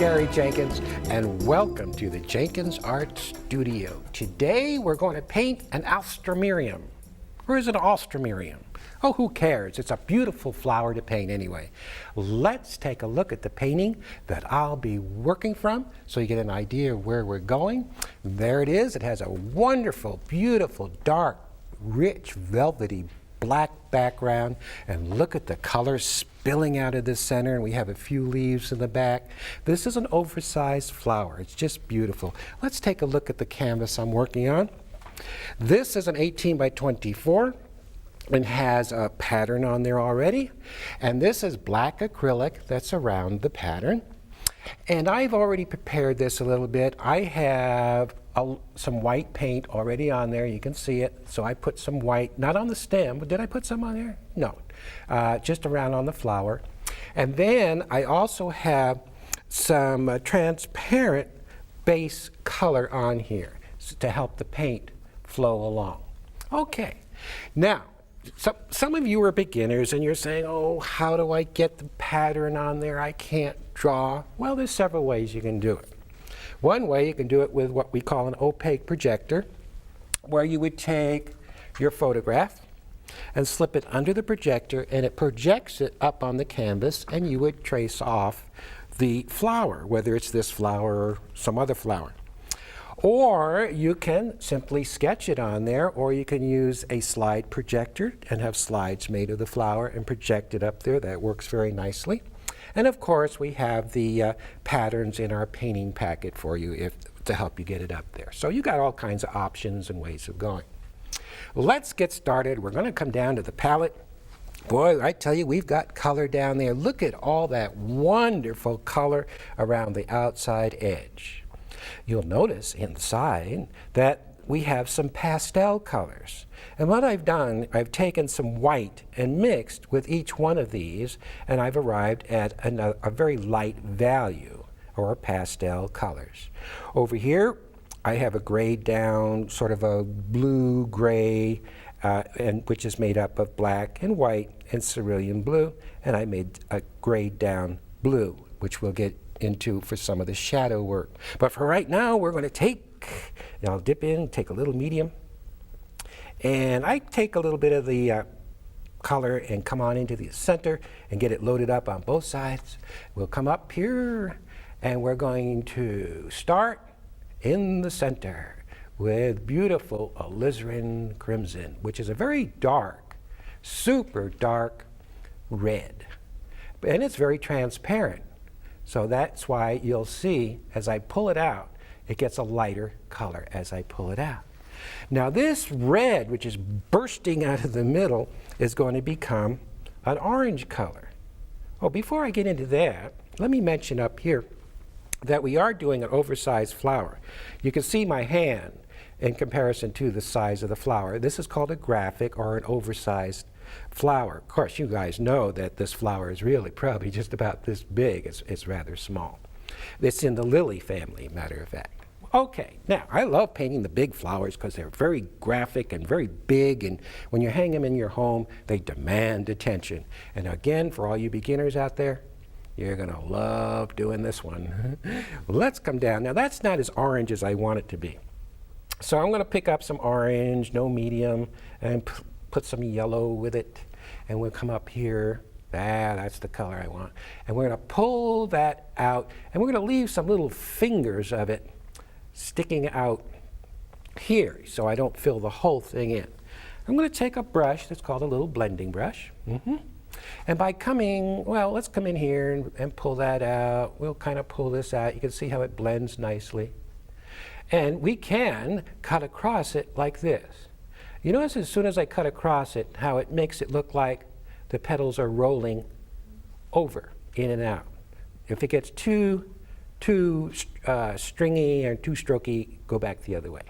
Gary Jenkins, and welcome to the Jenkins Art Studio. Today we're going to paint an alstroemerium. Or is it alstroemerium? Oh, who cares? It's a beautiful flower to paint anyway. Let's take a look at the painting that I'll be working from so you get an idea of where we're going. There it is. It has a wonderful, beautiful, dark, rich, velvety black background, and look at the colors spilling out of the center, and we have a few leaves in the back. This is an oversized flower. It's just beautiful. Let's take a look at the canvas I'm working on. This is an 18 by 24 and has a pattern on there already, and this is black acrylic that's around the pattern. And I've already prepared this a little bit. I have some white paint already on there. You can see it. So I put some white, not on the stem, but did I put some on there? No, just around on the flower. And then I also have some transparent base color on here to help the paint flow along. Okay, now, some of you are beginners and you're saying, oh, how do I get the pattern on there? I can't draw. Well, there's several ways you can do it. One way, you can do it with what we call an opaque projector, where you would take your photograph and slip it under the projector, and it projects it up on the canvas, and you would trace off the flower, whether it's this flower or some other flower. Or you can simply sketch it on there, or you can use a slide projector and have slides made of the flower and project it up there. That works very nicely. And of course, we have the patterns in our painting packet for you to help you get it up there. So you got all kinds of options and ways of going. Let's get started. We're going to come down to the palette. Boy, I tell you, we've got color down there. Look at all that wonderful color around the outside edge. You'll notice inside that we have some pastel colors. And what I've done, I've taken some white and mixed with each one of these, and I've arrived at a very light value, or pastel colors. Over here, I have a grayed down, sort of a blue-gray, and which is made up of black and white and cerulean blue, and I made a grayed down blue, which we'll get into for some of the shadow work. But for right now, we're going to take, and I'll dip in, take a little medium, and I take a little bit of the color and come on into the center and get it loaded up on both sides. We'll come up here, and we're going to start in the center with beautiful alizarin crimson, which is a very dark, super dark red. And it's very transparent. So that's why you'll see, as I pull it out, it gets a lighter color as I pull it out. Now this red, which is bursting out of the middle, is going to become an orange color. Oh, before I get into that, let me mention up here that we are doing an oversized flower. You can see my hand in comparison to the size of the flower. This is called a graphic, or an oversized flower. Of course, you guys know that this flower is really probably just about this big. It's rather small. It's in the lily family, matter of fact. Okay, now I love painting the big flowers because they're very graphic and very big, and when you hang them in your home, they demand attention. And again, for all you beginners out there, you're going to love doing this one. Let's come down. Now that's not as orange as I want it to be. So I'm going to pick up some orange, no medium, and put some yellow with it, and we'll come up here. That's the color I want. And we're going to pull that out, and we're going to leave some little fingers of it sticking out here so I don't fill the whole thing in. I'm going to take a brush that's called a little blending brush. And by coming, well, let's come in here and pull that out. We'll kind of pull this out. You can see how it blends nicely. And we can cut across it like this. You notice as soon as I cut across it, how it makes it look like the petals are rolling over, in and out. If it gets too stringy or too strokey, go back the other way.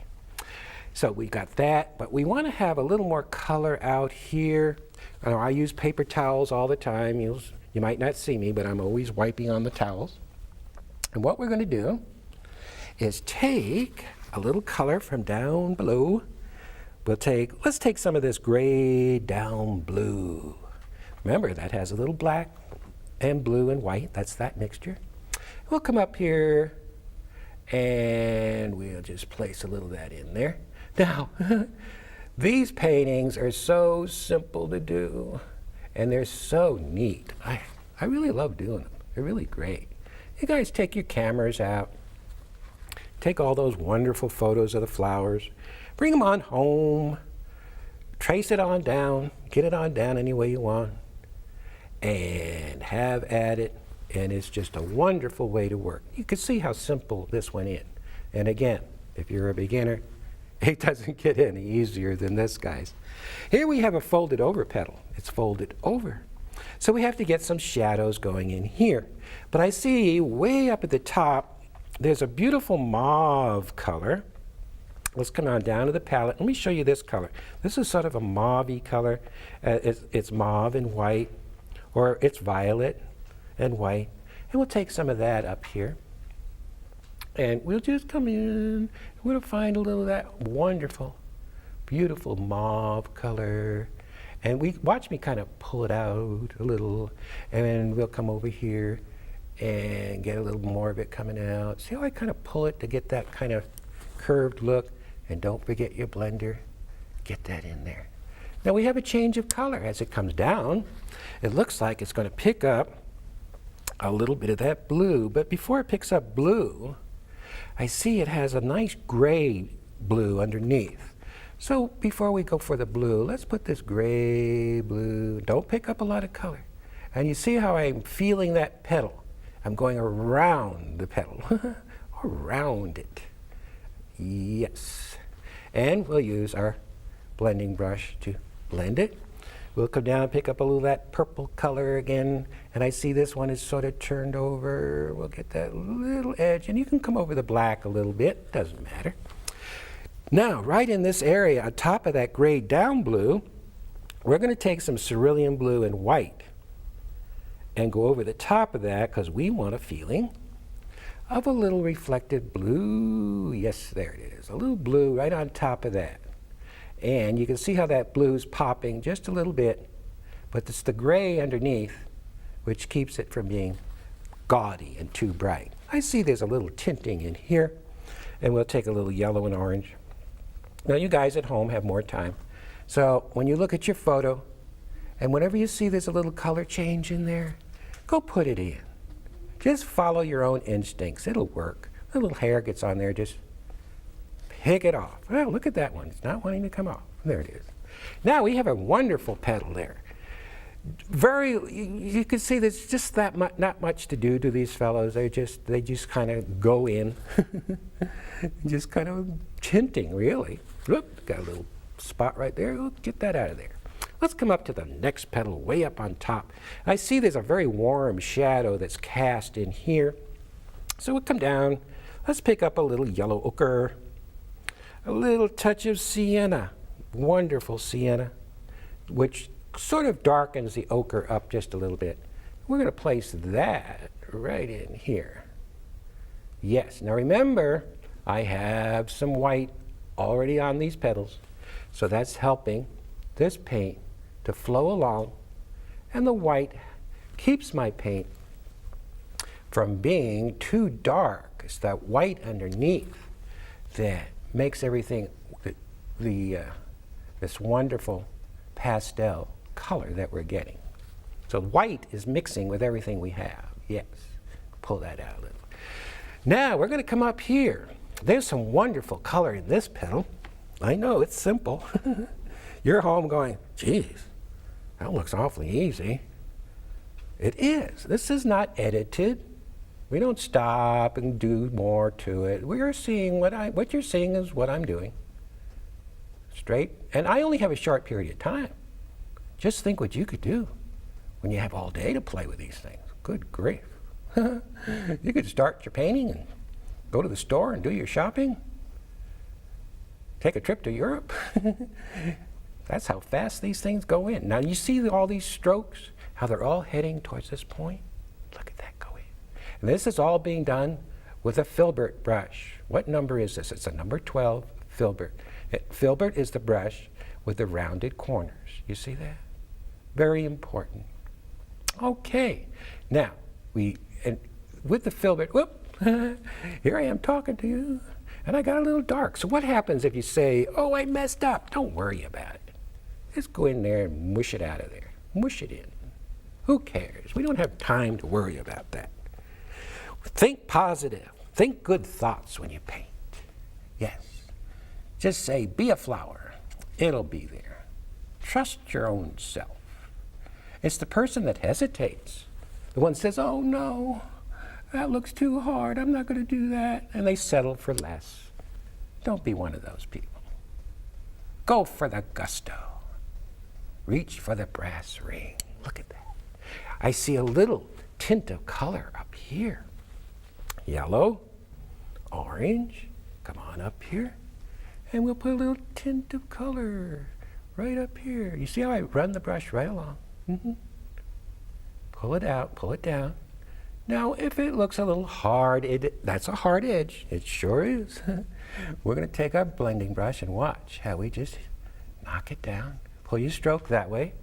So we got that, but we want to have a little more color out here. I use paper towels all the time. You might not see me, but I'm always wiping on the towels. And what we're going to do is take a little color from down below. Let's take some of this gray down blue. Remember, that has a little black and blue and white. That's that mixture. we'll come up here and we'll just place a little of that in there. Now, these paintings are so simple to do, and they're so neat. I really love doing them. They're really great. You guys take your cameras out, take all those wonderful photos of the flowers, bring them on home, trace it on down, get it on down any way you want, and have at it. And it's just a wonderful way to work. You can see how simple this went in. And again, if you're a beginner, it doesn't get any easier than this, guys. Here we have a folded over petal. It's folded over. So we have to get some shadows going in here. But I see way up at the top, there's a beautiful mauve color. Let's come on down to the palette. Let me show you this color. This is sort of a mauve-y color. It's mauve and white, or it's violet and white. And we'll take some of that up here. And we'll just come in. We'll find a little of that wonderful, beautiful mauve color. And watch me kind of pull it out a little. And then we'll come over here and get a little more of it coming out. See how I kind of pull it to get that kind of curved look? And don't forget your blender. Get that in there. Now we have a change of color as it comes down. It looks like it's going to pick up a little bit of that blue, but before it picks up blue, I see it has a nice gray blue underneath. So before we go for the blue, let's put this gray blue. Don't pick up a lot of color. And you see how I'm feeling that petal. I'm going around the petal, around it. Yes. And we'll use our blending brush to blend it. We'll come down and pick up a little of that purple color again. And I see this one is sort of turned over. We'll get that little edge. And you can come over the black a little bit. Doesn't matter. Now, right in this area, on top of that gray down blue, we're going to take some cerulean blue and white and go over the top of that because we want a feeling of a little reflected blue. Yes, there it is. A little blue right on top of that. And you can see how that blue's popping just a little bit, but it's the gray underneath which keeps it from being gaudy and too bright. I see there's a little tinting in here, and we'll take a little yellow and orange. Now you guys at home have more time. So when you look at your photo, and whenever you see there's a little color change in there, go put it in. Just follow your own instincts. It'll work. The little hair gets on there, just pick it off. Well, look at that one. It's not wanting to come off. There it is. Now we have a wonderful petal there. You can see there's just not much to do to these fellows. They just kind of go in, just kind of tinting, really. Look, got a little spot right there. We'll get that out of there. Let's come up to the next petal way up on top. I see there's a very warm shadow that's cast in here. So we'll come down. Let's pick up a little yellow ochre, a little touch of sienna, wonderful sienna, which sort of darkens the ochre up just a little bit. We're going to place that right in here. Yes, now remember, I have some white already on these petals, so that's helping this paint to flow along, and the white keeps my paint from being too dark. It's that white underneath that makes everything this wonderful pastel color that we're getting. So white is mixing with everything we have. Yes, pull that out a little. Now we're going to come up here. There's some wonderful color in this petal. I know, it's simple. You're home going, geez, that looks awfully easy. It is. This is not edited. We don't stop and do more to it. We're seeing what you're seeing is what I'm doing. Straight. And I only have a short period of time. Just think what you could do when you have all day to play with these things. Good grief. You could start your painting and go to the store and do your shopping. Take a trip to Europe. That's how fast these things go in. Now you see all these strokes, how they're all heading towards this point? Look at that go in. And this is all being done with a filbert brush. What number is this? It's a number 12 filbert. Filbert is the brush with the rounded corners. You see that? Very important. Okay. Now, with the filbert. Whoop, here I am talking to you, and I got a little dark. So what happens if you say, oh, I messed up? Don't worry about it. Just go in there and mush it out of there. Mush it in. Who cares? We don't have time to worry about that. Think positive. Think good thoughts when you paint. Yes. Just say, be a flower. It'll be there. Trust your own self. It's the person that hesitates. The one says, oh no, that looks too hard. I'm not going to do that. And they settle for less. Don't be one of those people. Go for the gusto. Reach for the brass ring. Look at that. I see a little tint of color up here. Yellow, orange, come on up here. And we'll put a little tint of color right up here. You see how I run the brush right along? Pull it out, pull it down. Now, if it looks a little hard, that's a hard edge. It sure is. We're going to take our blending brush and watch how we just knock it down. Pull your stroke that way.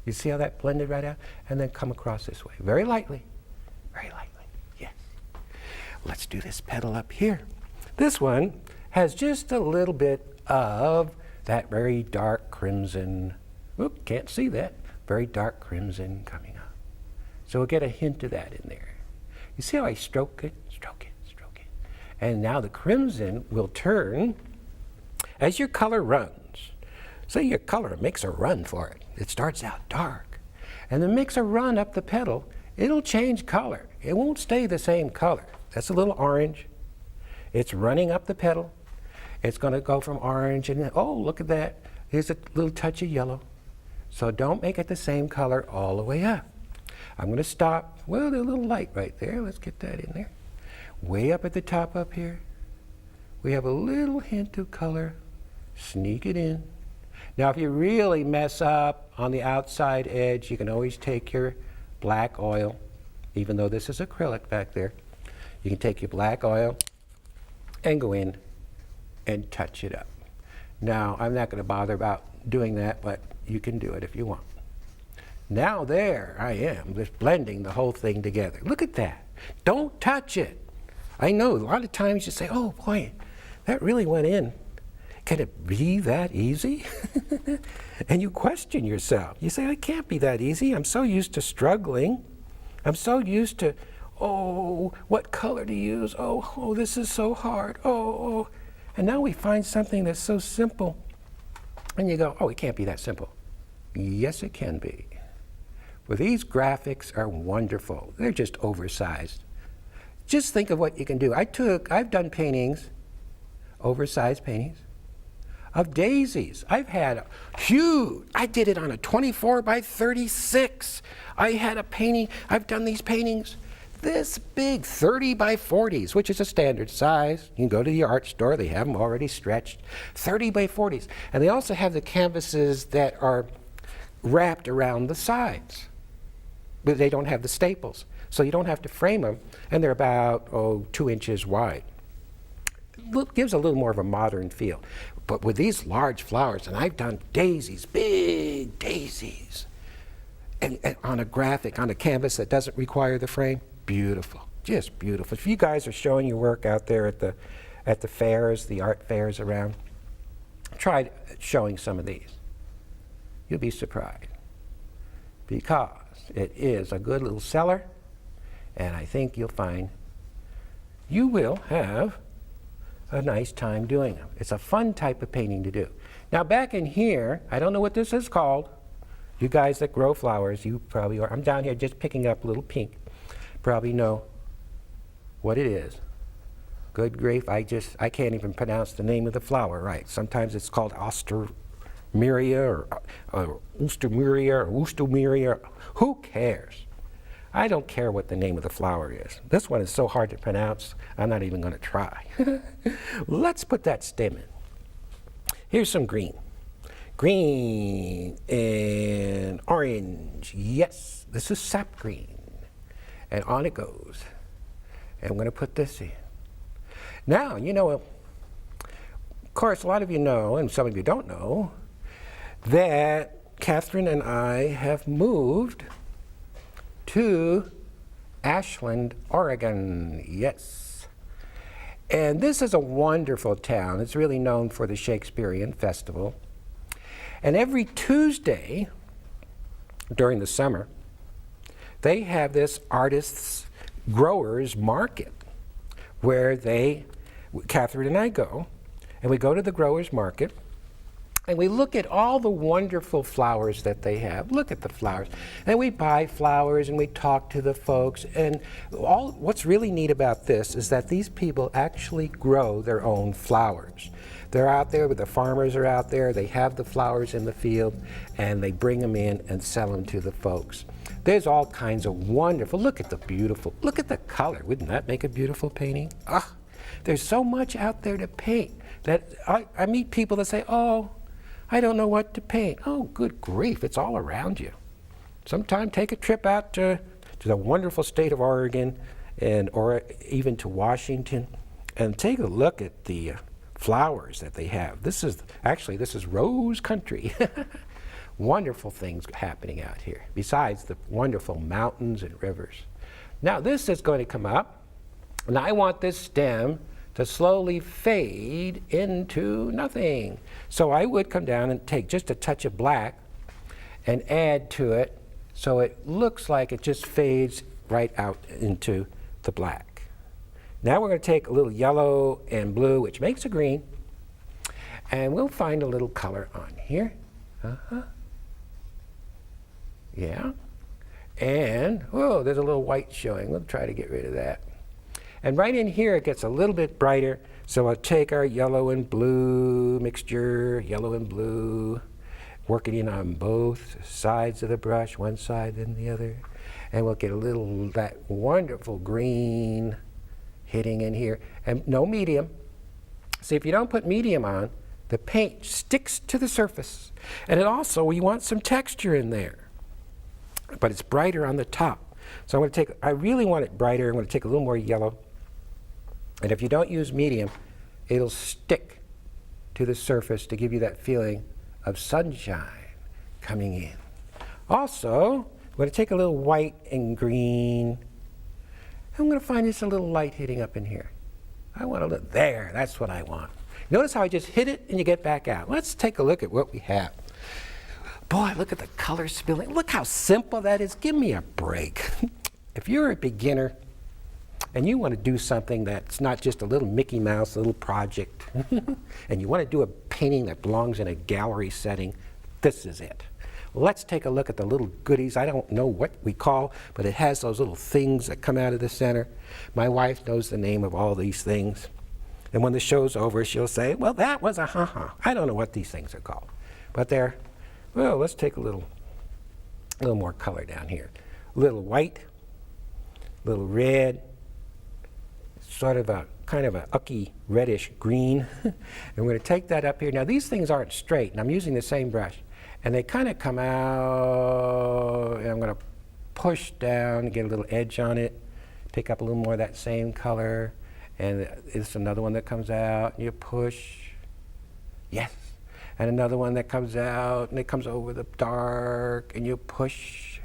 You see how that blended right out? And then come across this way. Very lightly. Very lightly. Yes. Let's do this petal up here. This one has just a little bit of that very dark crimson. Oop, can't see that. Very dark crimson coming up. So we'll get a hint of that in there. You see how I stroke it, stroke it, stroke it. And now the crimson will turn as your color runs. Say your color makes a run for it. It starts out dark and then makes a run up the petal. It'll change color. It won't stay the same color. That's a little orange. It's running up the petal. It's going to go from orange and then, oh, look at that. Here's a little touch of yellow. So don't make it the same color all the way up. I'm going to stop. Well, there's a little light right there. Let's get that in there. Way up at the top up here, we have a little hint of color. Sneak it in. Now, if you really mess up on the outside edge, you can always take your black oil, even though this is acrylic back there. You can take your black oil and go in and touch it up. Now, I'm not going to bother about doing that, but you can do it if you want. Now there I am, just blending the whole thing together. Look at that. Don't touch it. I know a lot of times you say, oh boy, that really went in. Can it be that easy? And you question yourself. You say, it can't be that easy. I'm so used to struggling. I'm so used to, oh, what color to use? Oh, this is so hard. Oh. And now we find something that's so simple. And you go, oh, it can't be that simple. Yes, it can be. Well, these graphics are wonderful. They're just oversized. Just think of what you can do. I've done paintings, oversized paintings, of daisies. I've had huge, I did it on a 24 by 36. I had a painting, I've done these paintings this big, 30 by 40s, which is a standard size. You can go to the art store, they have them already stretched. 30 by 40s. And they also have the canvases that are wrapped around the sides, but they don't have the staples. So you don't have to frame them, and they're about, 2 inches wide. Gives a little more of a modern feel. But with these large flowers, and I've done daisies, big daisies, and on a graphic, on a canvas that doesn't require the frame, beautiful, just beautiful. If you guys are showing your work out there at the fairs, the art fairs around, try showing some of these. You'll be surprised, because it is a good little seller, and I think you'll find you will have a nice time doing them. It's a fun type of painting to do. Now back in here, I don't know what this is called. You guys that grow flowers, you probably are. I'm down here just picking up a little pink. Probably know what it is. Good grief, I can't even pronounce the name of the flower right. Sometimes it's called Ostermeria or Oosthumeria. Who cares? I don't care what the name of the flower is. This one is so hard to pronounce, I'm not even going to try. Let's put that stem in. Here's some green. Green and orange. Yes, this is sap green. And on it goes. And I'm going to put this in. Now, of course, a lot of you know, and some of you don't know, that Catherine and I have moved to Ashland, Oregon. Yes. And this is a wonderful town. It's really known for the Shakespearean Festival. And every Tuesday during the summer, they have this artists' growers market where Catherine and I go, and we go to the growers market, and we look at all the wonderful flowers that they have. Look at the flowers. And we buy flowers and we talk to the folks. And what's really neat about this is that these people actually grow their own flowers. They're out there, the farmers are out there, they have the flowers in the field, and they bring them in and sell them to the folks. There's all kinds of wonderful, look at the color. Wouldn't that make a beautiful painting? There's so much out there to paint that I meet people that say, oh, I don't know what to paint. Oh, good grief, it's all around you. Sometime take a trip out to the wonderful state of Oregon or even to Washington and take a look at the flowers that they have. This is rose country. Wonderful things happening out here, besides the wonderful mountains and rivers. Now this is going to come up, and I want this stem to slowly fade into nothing. So I would come down and take just a touch of black and add to it so it looks like it just fades right out into the black. Now we're going to take a little yellow and blue, which makes a green, and we'll find a little color on here. Yeah. And, whoa, there's a little white showing. We'll try to get rid of that. And right in here, it gets a little bit brighter. So I'll take our yellow and blue mixture, yellow and blue, working in on both sides of the brush, one side then the other. And we'll get a little, that wonderful green hitting in here. And no medium. See, if you don't put medium on, the paint sticks to the surface. And it also, we want some texture in there. But it's brighter on the top. So I'm going to I really want it brighter. I'm going to take a little more yellow. And if you don't use medium, it'll stick to the surface to give you that feeling of sunshine coming in. Also, I'm going to take a little white and green. I'm going to find just a little light hitting up in here. I want a little, there, that's what I want. Notice how I just hit it and you get back out. Let's take a look at what we have. Boy, look at the color spilling. Look how simple that is. Give me a break. If you're a beginner and you want to do something that's not just a little Mickey Mouse little project, and you want to do a painting that belongs in a gallery setting, this is it. Let's take a look at the little goodies. I don't know what we call, but it has those little things that come out of the center. My wife knows the name of all these things. And when the show's over, she'll say, well, that was a ha-ha. I don't know what these things are called. But they're, well, let's take a little more color down here. A little white, a little red, sort of a kind of a ucky reddish green. And we're going to take that up here. Now these things aren't straight, and I'm using the same brush. And they kind of come out, and I'm going to push down and get a little edge on it, pick up a little more of that same color. And it's another one that comes out, and you push. Yes. And another one that comes out, and it comes over the dark, and you push.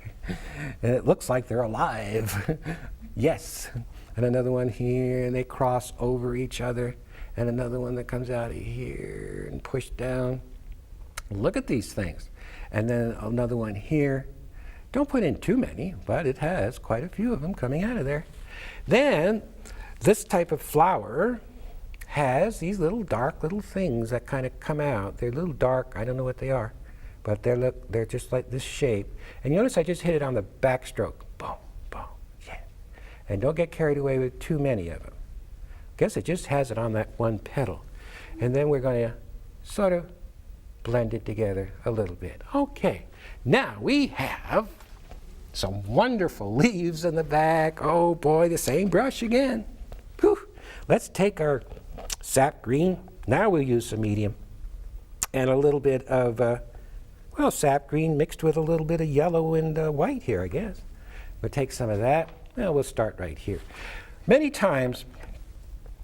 And it looks like they're alive. Yes. And another one here, and they cross over each other. And another one that comes out of here and push down. Look at these things. And then another one here. Don't put in too many, but it has quite a few of them coming out of there. Then, this type of flower has these little dark little things that kind of come out. They're a little dark, I don't know what they are, but they're just like this shape. And you notice I just hit it on the back stroke. Boom, boom, yeah. And don't get carried away with too many of them. Guess it just has it on that one petal. And then we're going to sort of blend it together a little bit. Okay, now we have some wonderful leaves in the back. Oh boy, the same brush again. Whew. Let's take our sap green. Now we'll use some medium and a little bit of, well, sap green mixed with a little bit of yellow and white here, I guess. We'll take some of that. Well, we'll start right here. Many times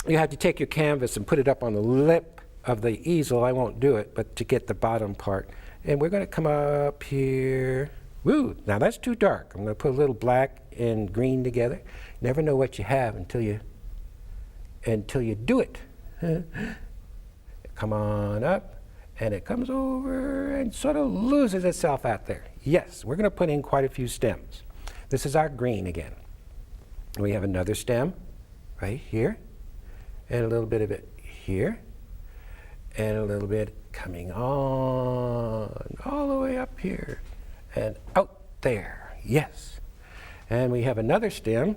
you have to take your canvas and put it up on the lip of the easel. I won't do it, but to get the bottom part. And we're going to come up here Woo, now that's too dark. I'm going to put a little black and green together. Never know what you have until you do it. Come on up, and it comes over and sort of loses itself out there. Yes, we're going to put in quite a few stems. This is our green again. We have another stem right here, and a little bit of it here, and a little bit coming on all the way up here and out there. Yes. And we have another stem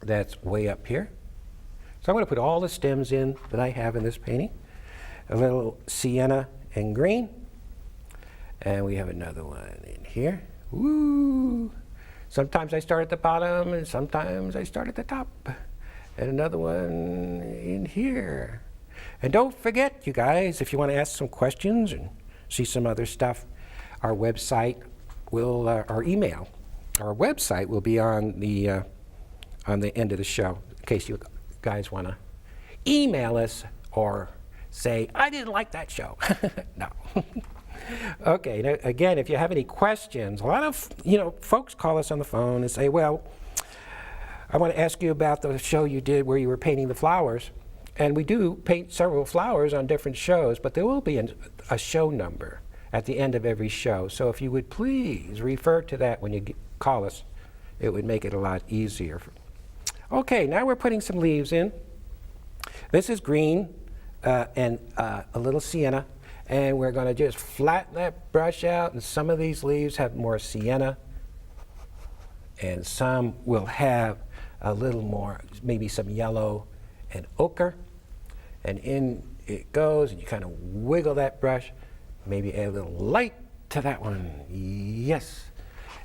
that's way up here. So I'm going to put all the stems in that I have in this painting. A little sienna and green. And we have another one in here. Woo! Sometimes I start at the bottom and sometimes I start at the top. And another one in here. And don't forget, you guys, if you want to ask some questions and see some other stuff, our website will, our email, our website will be on the end of the show, in case you guys want to email us or say, I didn't like that show. No. Okay, now, again, if you have any questions, a lot of folks call us on the phone and say, well, I want to ask you about the show you did where you were painting the flowers. And we do paint several flowers on different shows, but there will be a show number at the end of every show. So if you would please refer to that when you call us, it would make it a lot easier. Okay, now we're putting some leaves in. This is green and a little sienna, and we're going to just flatten that brush out, and some of these leaves have more sienna, and some will have a little more, maybe some yellow and ochre, and in it goes, and you kind of wiggle that brush, maybe add a little light to that one. Yes.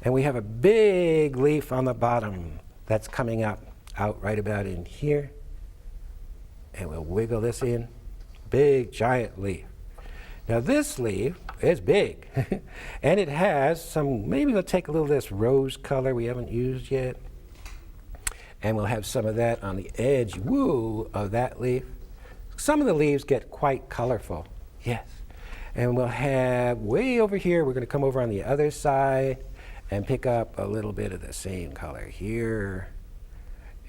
And we have a big leaf on the bottom that's coming up out right about in here, and we'll wiggle this in. Big giant leaf. Now this leaf is big and it has some, maybe we'll take a little of this rose color we haven't used yet, and we'll have some of that on the edge, woo, of that leaf. Some of the leaves get quite colorful, yes. And we'll have way over here, we're going to come over on the other side and pick up a little bit of the same color here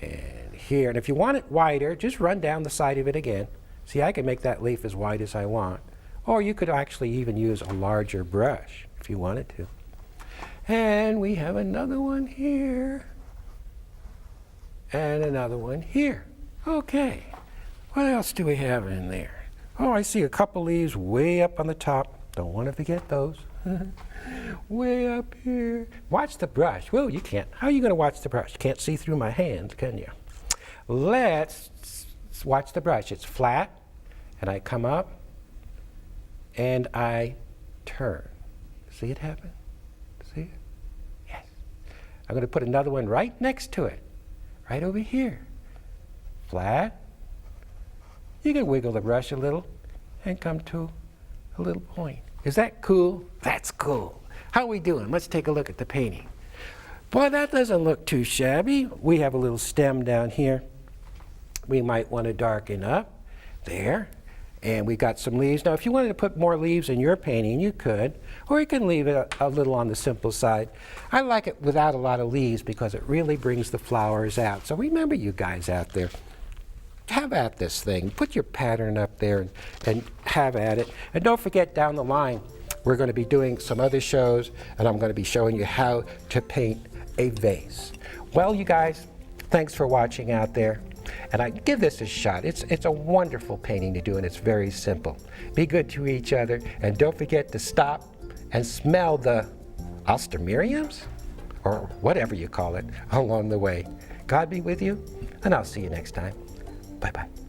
and here. And if you want it wider, just run down the side of it again. See, I can make that leaf as wide as I want. Or you could actually even use a larger brush if you wanted to. And we have another one here. And another one here. Okay, what else do we have in there? Oh, I see a couple leaves way up on the top. Don't want to forget those. Way up here. Watch the brush. Well, you can't. How are you going to watch the brush? You can't see through my hands, can you? Let's watch the brush. It's flat, and I come up, and I turn. See it happen? See it? Yes. I'm going to put another one right next to it, right over here. Flat. You can wiggle the brush a little and come to a little point. Is that cool? That's cool. How are we doing? Let's take a look at the painting. Boy, that doesn't look too shabby. We have a little stem down here. We might want to darken up there. And we got some leaves. Now, if you wanted to put more leaves in your painting, you could. Or you can leave it a little on the simple side. I like it without a lot of leaves because it really brings the flowers out. So remember, you guys out there, have at this thing. Put your pattern up there and have at it. And don't forget, down the line, we're going to be doing some other shows, and I'm going to be showing you how to paint a vase. Well, you guys, thanks for watching out there. And I give this a shot. It's a wonderful painting to do, and it's very simple. Be good to each other, and don't forget to stop and smell the alstroemeриums, or whatever you call it, along the way. God be with you, and I'll see you next time. Bye-bye.